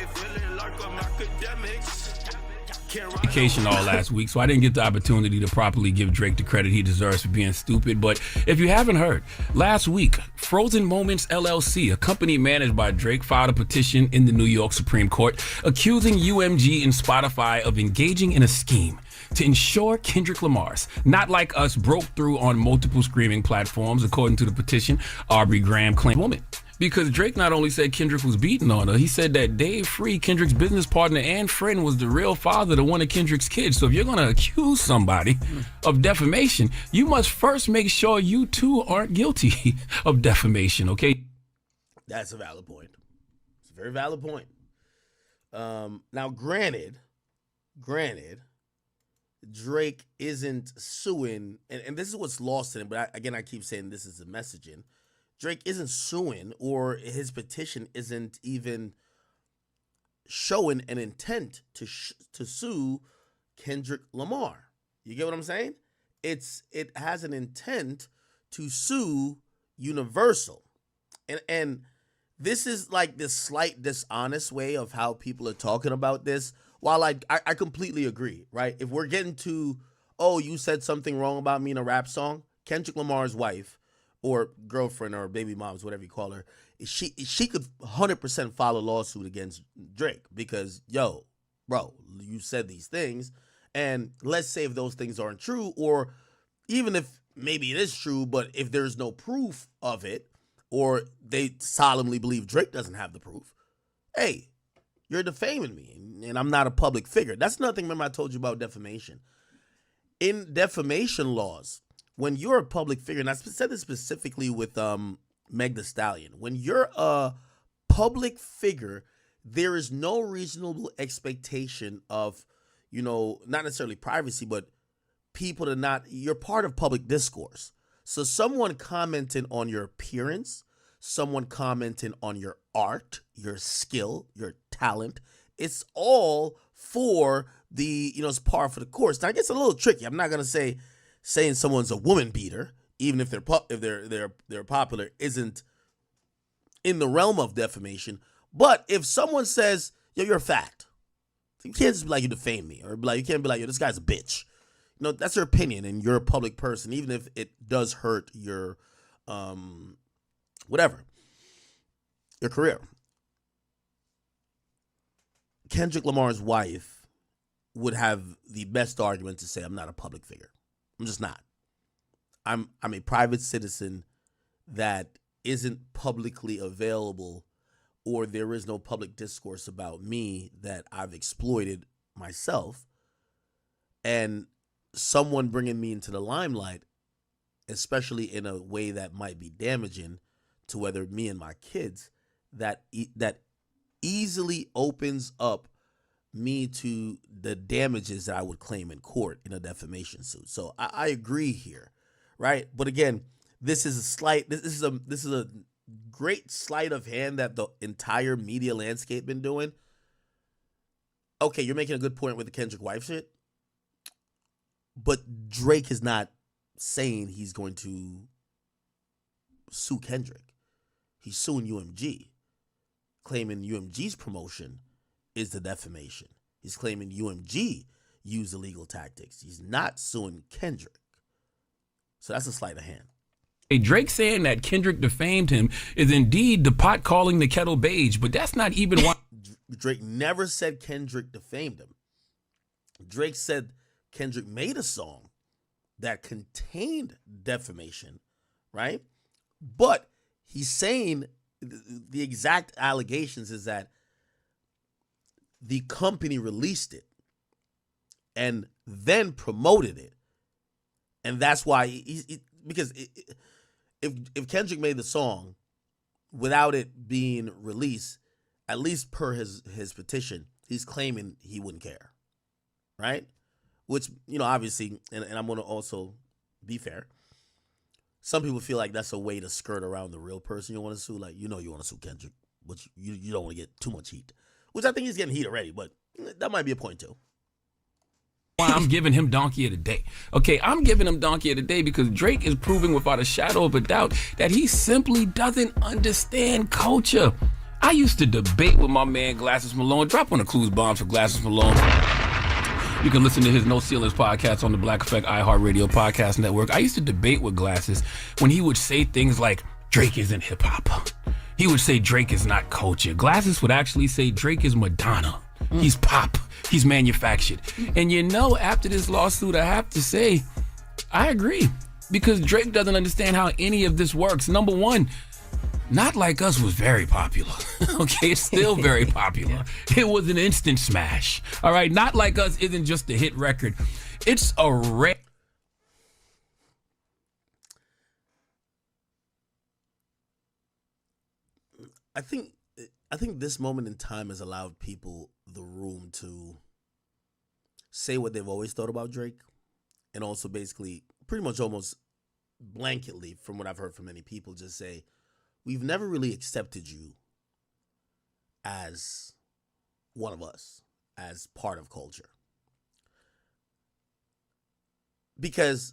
feeling like I'm Akademiks. Vacation all last week, so I didn't get the opportunity to properly give Drake the credit he deserves for being stupid. But if you haven't heard, last week, Frozen Moments LLC, a company managed by Drake, filed a petition in the New York Supreme Court accusing UMG and Spotify of engaging in a scheme to ensure Kendrick Lamar's Not Like Us broke through on multiple streaming platforms, according to the petition. Aubrey Graham claimed woman. Because Drake not only said Kendrick was beating on her, he said that Dave Free, Kendrick's business partner and friend, was the real father to one of Kendrick's kids. So if you're going to accuse somebody of defamation, you must first make sure you too aren't guilty of defamation, okay? That's a valid point. It's a very valid point. Now, granted, Drake isn't suing, and this is what's lost in it, but I keep saying this is the messaging. Drake isn't suing, or his petition isn't even showing an intent to sue Kendrick Lamar. You get what I'm saying? It has an intent to sue Universal. And this is like this slight dishonest way of how people are talking about this. While I completely agree, right? If we're getting to, oh, you said something wrong about me in a rap song, Kendrick Lamar's wife, or girlfriend, or baby moms, whatever you call her, she could 100% file a lawsuit against Drake because, yo, bro, you said these things, and let's say if those things aren't true, or even if maybe it is true, but if there's no proof of it, or they solemnly believe Drake doesn't have the proof, hey, you're defaming me, and I'm not a public figure. That's another thing, remember I told you about defamation. In defamation laws, when you're a public figure, and I said this specifically with Meg Thee Stallion, when you're a public figure, there is no reasonable expectation of, not necessarily privacy, but people to not, you're part of public discourse. So someone commenting on your appearance, someone commenting on your art, your skill, your talent, it's all for the, it's par for the course. Now it gets a little tricky. I'm not going to say saying someone's a woman beater, even if they're popular, isn't in the realm of defamation. But if someone says, yo, you're fat, you can't just be like, you defame me, or you can't be like, yo, this guy's a bitch. That's your opinion, and you're a public person, even if it does hurt your your career. Kendrick Lamar's wife would have the best argument to say, I'm not a public figure. I'm just not. I'm a private citizen that isn't publicly available, or there is no public discourse about me that I've exploited myself. And someone bringing me into the limelight, especially in a way that might be damaging to whether me and my kids, that easily opens up me to the damages that I would claim in court in a defamation suit. So I agree here, right? But again, this is a great sleight of hand that the entire media landscape been doing. Okay, you're making a good point with the Kendrick wife shit, but Drake is not saying he's going to sue Kendrick. He's suing UMG, claiming UMG's promotion is the defamation. He's claiming UMG used illegal tactics. He's not suing Kendrick. So that's a sleight of hand. Drake saying that Kendrick defamed him is indeed the pot calling the kettle beige, but that's not even why. Drake never said Kendrick defamed him. Drake said Kendrick made a song that contained defamation, right? But he's saying the exact allegations is that the company released it and then promoted it. And that's why because if Kendrick made the song without it being released, at least per his petition, he's claiming he wouldn't care, right? Which, obviously, and I'm going to also be fair, some people feel like that's a way to skirt around the real person you want to sue. Like, you want to sue Kendrick, but you don't want to get too much heat, which I think he's getting heat already, but that might be a point too. I'm giving him Donkey of the Day. Okay, I'm giving him Donkey of the Day because Drake is proving without a shadow of a doubt that he simply doesn't understand culture. I used to debate with my man Glasses Malone. Drop on the clues bombs for Glasses Malone. You can listen to his No Ceilings podcast on the Black Effect iHeartRadio podcast network. I used to debate with Glasses when he would say things like, Drake isn't hip hop. He would say Drake is not culture. Glasses would actually say Drake is Madonna. He's pop. He's manufactured. And after this lawsuit, I have to say, I agree. Because Drake doesn't understand how any of this works. Number one, Not Like Us was very popular. Okay, it's still very popular. It was an instant smash. All right, Not Like Us isn't just a hit record. It's a I think this moment in time has allowed people the room to say what they've always thought about Drake, and also basically pretty much almost blanketly, from what I've heard from many people, just say, we've never really accepted you as one of us, as part of culture. Because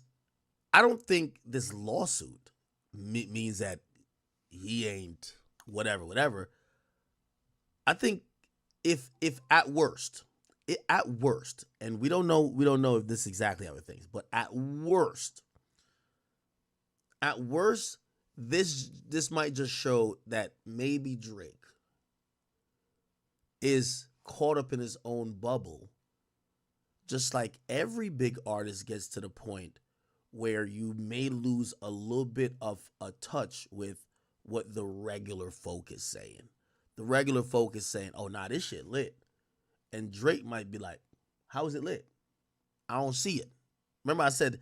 I don't think this lawsuit means that he ain't whatever. I think if at worst, and we don't know if this is exactly how it thinks, but at worst, this might just show that maybe Drake is caught up in his own bubble, just like every big artist gets to the point where you may lose a little bit of a touch with what the regular folk is saying. The regular folk is saying, oh, nah, this shit lit. And Drake might be like, how is it lit? I don't see it. Remember I said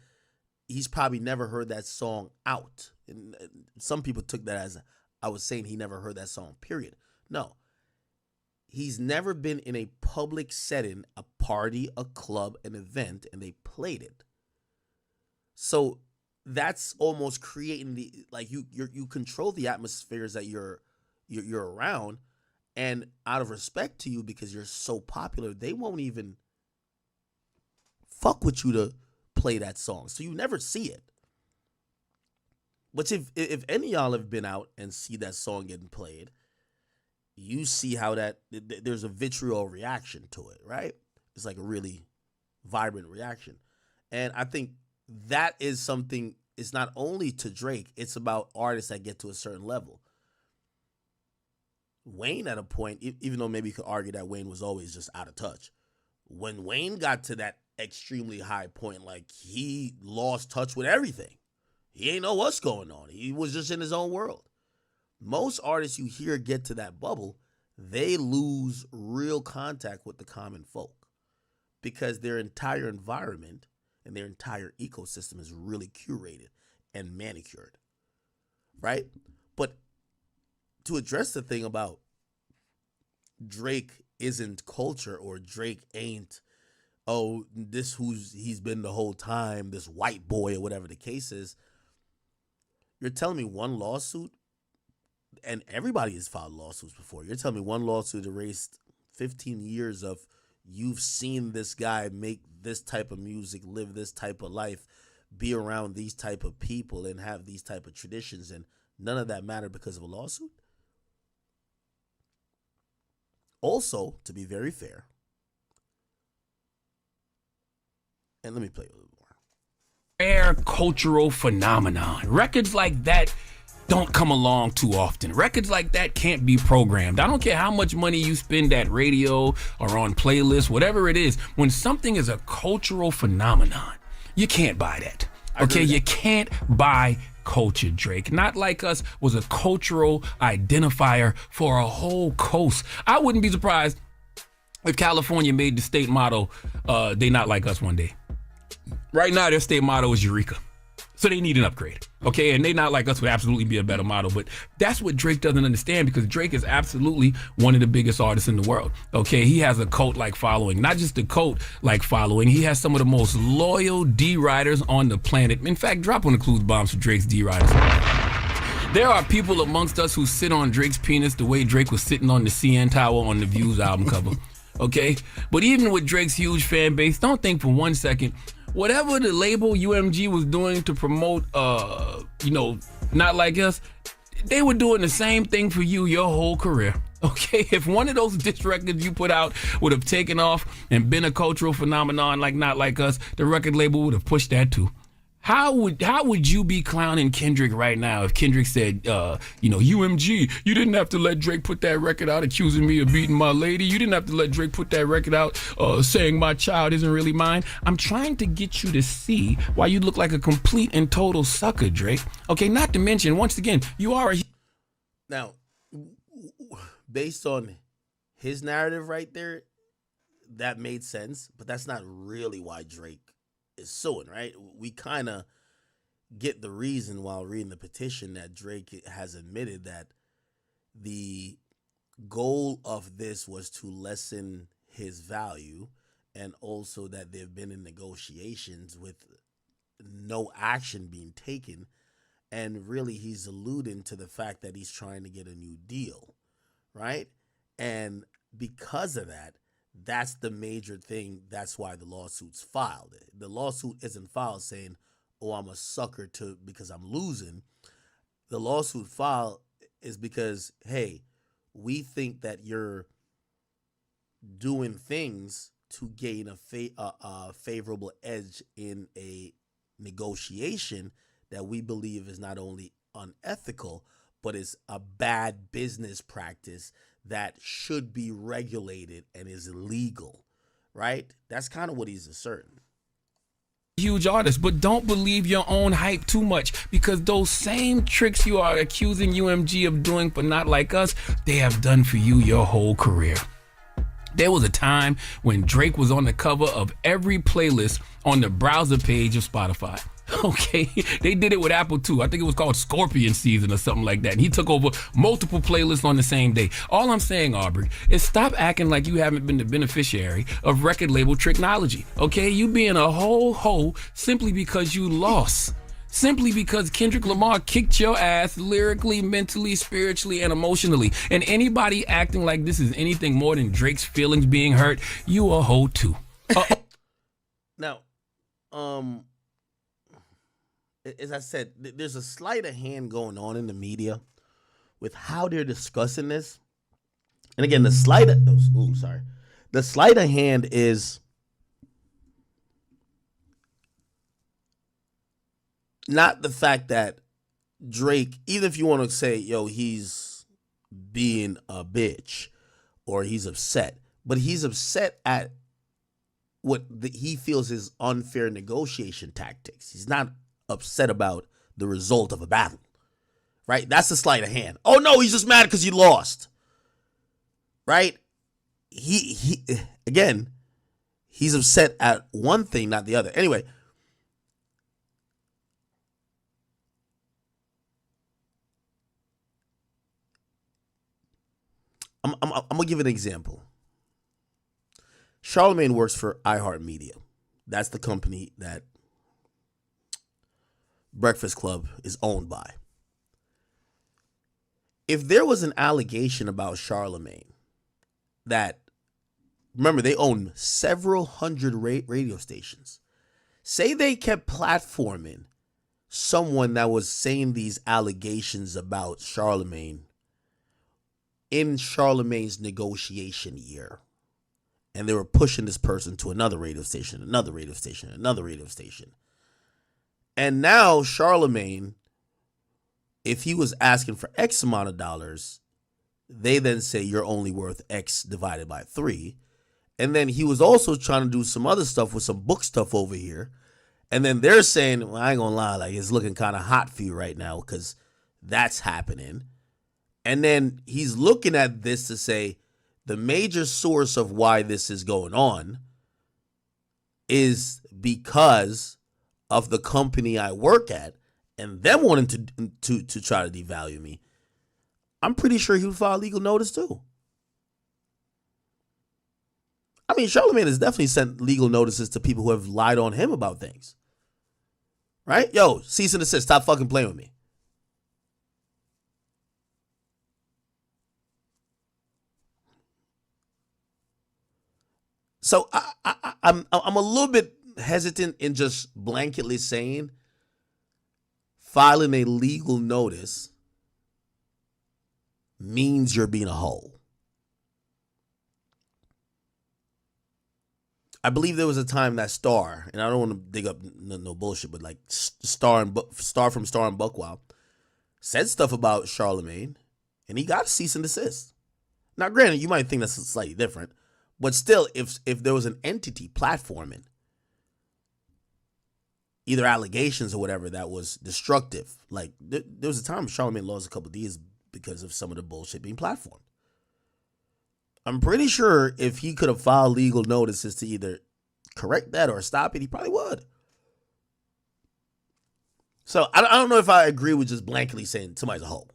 he's probably never heard that song out. And some people took that as I was saying he never heard that song, period. No. He's never been in a public setting, a party, a club, an event, and they played it. So that's almost creating the, like, you control the atmospheres that you're around, and out of respect to you, because you're so popular, they won't even fuck with you to play that song. So you never see it. But if any of y'all have been out and see that song getting played, you see how there's a vitriol reaction to it, right? It's like a really vibrant reaction. And I think that is something, it's not only to Drake, it's about artists that get to a certain level. Wayne at a point, even though maybe you could argue that Wayne was always just out of touch, when Wayne got to that extremely high point, like, he lost touch with everything. He ain't know what's going on. He was just in his own world. Most artists you hear get to that bubble, they lose real contact with the common folk because their entire environment and their entire ecosystem is really curated and manicured, right? But to address the thing about Drake isn't culture, or Drake ain't, oh, this he's been the whole time, this white boy, or whatever the case is, you're telling me one lawsuit, and everybody has filed lawsuits before, you're telling me one lawsuit erased 15 years of you've seen this guy make this type of music, live this type of life, be around these type of people, and have these type of traditions, and none of that mattered because of a lawsuit? Also, to be very fair, and let me play a little more. Rare cultural phenomenon. Records like that don't come along too often. Records like that can't be programmed. I don't care how much money you spend at radio or on playlists, whatever it is. When something is a cultural phenomenon, you can't buy that. Okay, you can't buy culture, Drake. Not Like Us was a cultural identifier for a whole coast. I wouldn't be surprised if California made the state motto, they Not Like Us one day. Right now, their state motto is Eureka. So they need an upgrade, okay? And They Not Like Us would absolutely be a better motto, but that's what Drake doesn't understand, because Drake is absolutely one of the biggest artists in the world, okay? He has a cult-like following. Not just a cult-like following, he has some of the most loyal D-riders on the planet. In fact, drop on the clues bombs for Drake's D-riders. There are people amongst us who sit on Drake's penis the way Drake was sitting on the CN Tower on the Views album cover, okay? But even with Drake's huge fan base, don't think for 1 second, whatever the label UMG was doing to promote, Not Like Us, they were doing the same thing for you your whole career. Okay, if one of those diss records you put out would have taken off and been a cultural phenomenon like Not Like Us, the record label would have pushed that too. How would you be clowning Kendrick right now if Kendrick said, UMG, you didn't have to let Drake put that record out accusing me of beating my lady. You didn't have to let Drake put that record out saying my child isn't really mine. I'm trying to get you to see why you look like a complete and total sucker, Drake. Okay, not to mention, once again, you are a... Now, based on his narrative right there, that made sense, but that's not really why Drake is suing, right? We kind of get the reason while reading the petition that Drake has admitted that the goal of this was to lessen his value, and also that they've been in negotiations with no action being taken, and really he's alluding to the fact that he's trying to get a new deal, right? And because of that, that's the major thing. That's why the lawsuit's filed. The lawsuit isn't filed saying, oh, I'm a sucker because I'm losing. The lawsuit filed is because, hey, we think that you're doing things to gain a favorable edge in a negotiation that we believe is not only unethical, but is a bad business practice that should be regulated and is illegal, right? That's kind of what he's asserting. Huge artist, but don't believe your own hype too much, because those same tricks you are accusing UMG of doing for Not Like Us, they have done for you your whole career. There was a time when Drake was on the cover of every playlist on the browser page of Spotify. Okay, they did it with Apple too. I think it was called Scorpion Season or something like that. And he took over multiple playlists on the same day. All I'm saying, Aubrey, is stop acting like you haven't been the beneficiary of record label technology. Okay, you being a whole hoe simply because you lost. Simply because Kendrick Lamar kicked your ass lyrically, mentally, spiritually, and emotionally. And anybody acting like this is anything more than Drake's feelings being hurt, you a hoe too. Now, as I said, there's a sleight of hand going on in the media with how they're discussing this. And again, the sleight of hand is not the fact that Drake, even if you want to say, yo, he's being a bitch or he's upset, but he's upset at what he feels is unfair negotiation tactics. He's not upset about the result of a battle, right? That's a sleight of hand. Oh no, he's just mad because you lost, right? He again, he's upset at one thing, not the other. Anyway, I'm gonna give an example. Charlamagne works for iHeartMedia. That's the company that Breakfast Club is owned by. If there was an allegation about Charlamagne that, remember, they own several hundred radio stations. Say they kept platforming someone that was saying these allegations about Charlamagne in Charlamagne's negotiation year. And they were pushing this person to another radio station, another radio station, another radio station. And now Charlamagne, if he was asking for X amount of dollars, they then say you're only worth X divided by 3. And then he was also trying to do some other stuff with some book stuff over here. And then they're saying, well, I ain't gonna lie, like it's looking kind of hot for you right now because that's happening. And then he's looking at this to say the major source of why this is going on is because of the company I work at and them wanting to try to devalue me. I'm pretty sure he would file legal notice too. I mean, Charlamagne has definitely sent legal notices to people who have lied on him about things. Right? Yo, cease and desist. Stop fucking playing with me. So I'm a little bit hesitant in just blanketly saying filing a legal notice means you're being a hoe. I believe there was a time that Star, and I don't want to dig up no bullshit, but like Star from Star and Buckwild said stuff about Charlamagne, and he got a cease and desist. Now, granted, you might think that's slightly different, but still, if there was an entity platforming either allegations or whatever that was destructive, like there was a time Charlamagne lost a couple of D's because of some of the bullshit being platformed. I'm pretty sure if he could have filed legal notices to either correct that or stop it, he probably would. So I don't know if I agree with just blankly saying somebody's a hoe.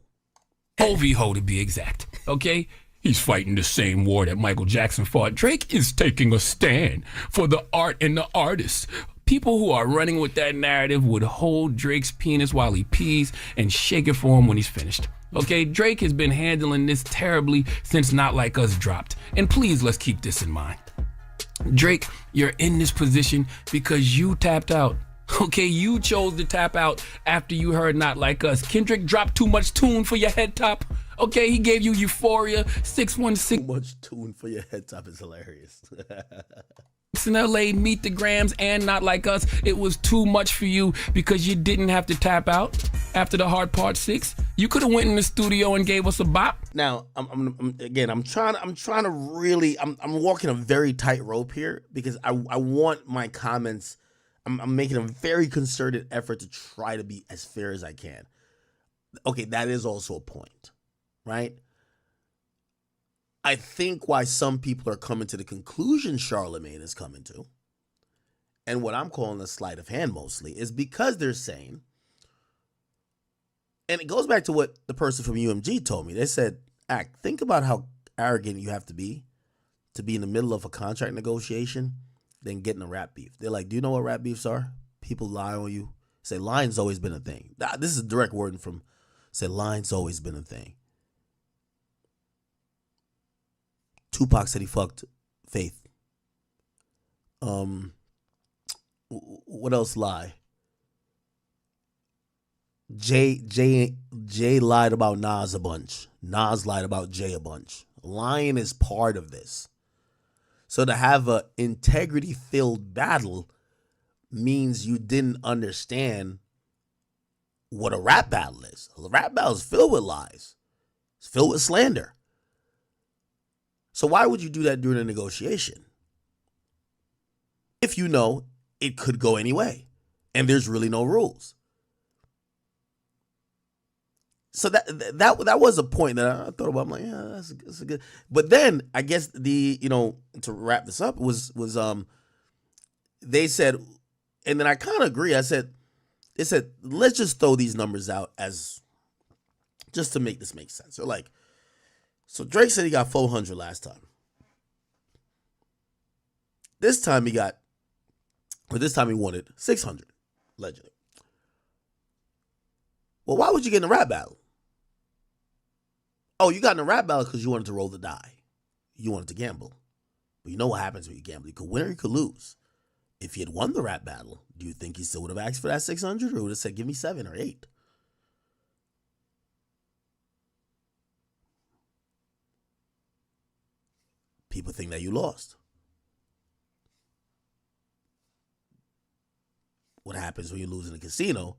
Ho to be exact, okay? He's fighting the same war that Michael Jackson fought. Drake is taking a stand for the art and the artists. People who are running with that narrative would hold Drake's penis while he pees and shake it for him when he's finished. Okay, Drake has been handling this terribly since Not Like Us dropped. And please, let's keep this in mind. Drake, you're in this position because you tapped out. Okay, you chose to tap out after you heard Not Like Us. Kendrick dropped too much tune for your head top. Okay, he gave you Euphoria, 616. Too much tune for your head top is hilarious. In LA, Meet the Grams, and Not Like Us. It was too much for you because you didn't have to tap out after the Hard Part 6. You could have went in the studio and gave us a bop. Now, I'm trying to really, I'm walking a very tight rope here because I want my comments. I'm making a very concerted effort to try to be as fair as I can. Okay, that is also a point, right? I think why some people are coming to the conclusion Charlamagne is coming to, and what I'm calling a sleight of hand mostly, is because they're saying, and it goes back to what the person from UMG told me. They said, think about how arrogant you have to be in the middle of a contract negotiation, then getting a rap beef. They're like, do you know what rap beefs are? People lie on you. Say, lying's always been a thing. This is a direct wording from, say, lying's always been a thing. Tupac said he fucked Faith. What else lie? Jay lied about Nas a bunch. Nas lied about Jay a bunch. Lying is part of this. So to have a integrity-filled battle means you didn't understand what a rap battle is. A rap battle is filled with lies. It's filled with slander. So why would you do that during a negotiation? If you know it could go any way and there's really no rules. So that was a point that I thought about. I'm like, yeah, that's a good. But then I guess to wrap this up was they said, and then I kind of agree. They said, let's just throw these numbers out as just to make this make sense. They're like, so Drake said he got 400 last time. This time he wanted 600, allegedly. Well, why would you get in a rap battle? Oh, you got in a rap battle because you wanted to roll the die. You wanted to gamble. But you know what happens when you gamble. You could win or you could lose. If he had won the rap battle, do you think he still would have asked for that 600 or would have said, give me 7 or 8? People think that you lost. What happens when you lose in a casino?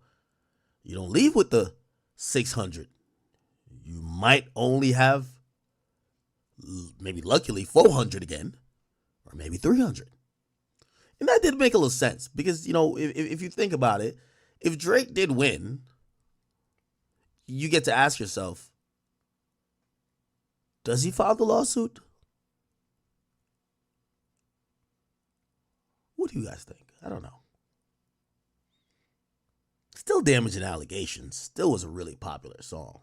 You don't leave with the 600. You might only have, maybe luckily, 400 again, or maybe 300. And that did make a little sense because, if you think about it, if Drake did win, you get to ask yourself, does he file the lawsuit? What do you guys think? I don't know. Still Damaging Allegations. Still was a really popular song.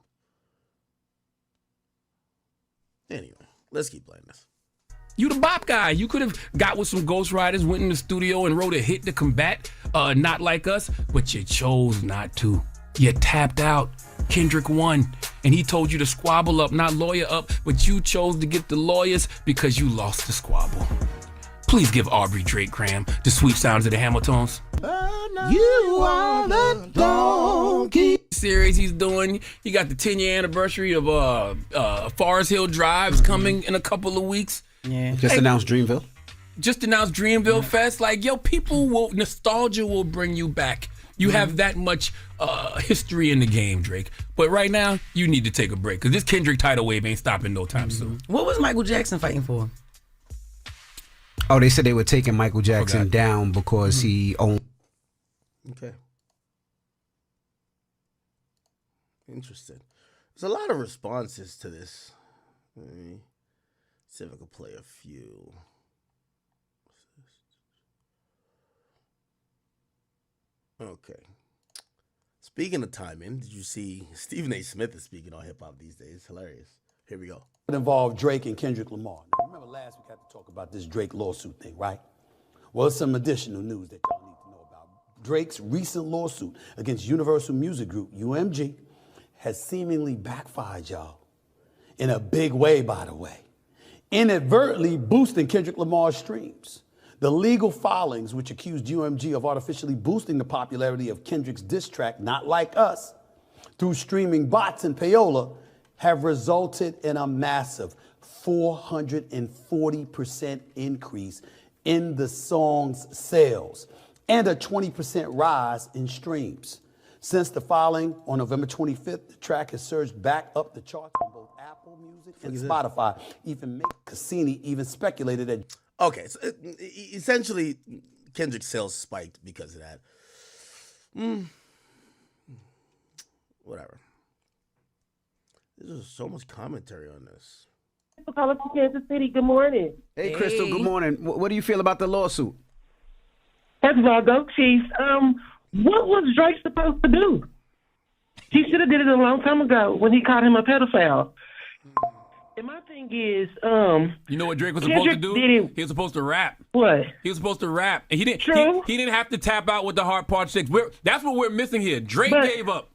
Anyway, let's keep playing this. You the bop guy. You could have got with some ghostwriters, went in the studio and wrote a hit to combat Not Like Us, but you chose not to. You tapped out. Kendrick won, and he told you to squabble up, not lawyer up, but you chose to get the lawyers because you lost the squabble. Please give Aubrey Drake Graham the sweet sounds of the Hamiltons. You are the donkey. Series he's doing. He got the 10-year anniversary of Forest Hill Drive coming in a couple of weeks. Yeah. Just announced Dreamville. just announced Dreamville Fest. Like, yo, nostalgia will bring you back. You have that much history in the game, Drake. But right now, you need to take a break because this Kendrick tidal wave ain't stopping no time soon. What was Michael Jackson fighting for? Oh, they said they were taking Michael Jackson down because he owned. Okay. Interesting. There's a lot of responses to this. Let me see if I can play a few. Okay. Speaking of timing, did you see Stephen A. Smith is speaking on hip hop these days? Hilarious. Here we go. It involved Drake and Kendrick Lamar. Now, remember last week I had to talk about this Drake lawsuit thing, right? Well, some additional news that y'all need to know about. Drake's recent lawsuit against Universal Music Group, UMG, has seemingly backfired, y'all. In a big way, by the way. Inadvertently boosting Kendrick Lamar's streams. The legal filings, which accused UMG of artificially boosting the popularity of Kendrick's diss track, Not Like Us, through streaming bots and payola, have resulted in a massive 440% increase in the song's sales and a 20% rise in streams. Since the filing on November 25th, the track has surged back up the charts on both Apple Music and Spotify. Even Cassini even speculated that. Okay, so essentially, Kendrick's sales spiked because of that. Whatever. There's so much commentary on this. Calling from Kansas City. Good morning. Hey, Crystal, good morning. What do you feel about the lawsuit? First of all, go Chiefs. What was Drake supposed to do? He should have did it a long time ago when he called him a pedophile. And my thing is, you know what Drake was supposed to do? He was supposed to rap. What? He was supposed to rap, and he didn't. True. He didn't have to tap out with the hard part 6. That's what we're missing here. Drake gave up.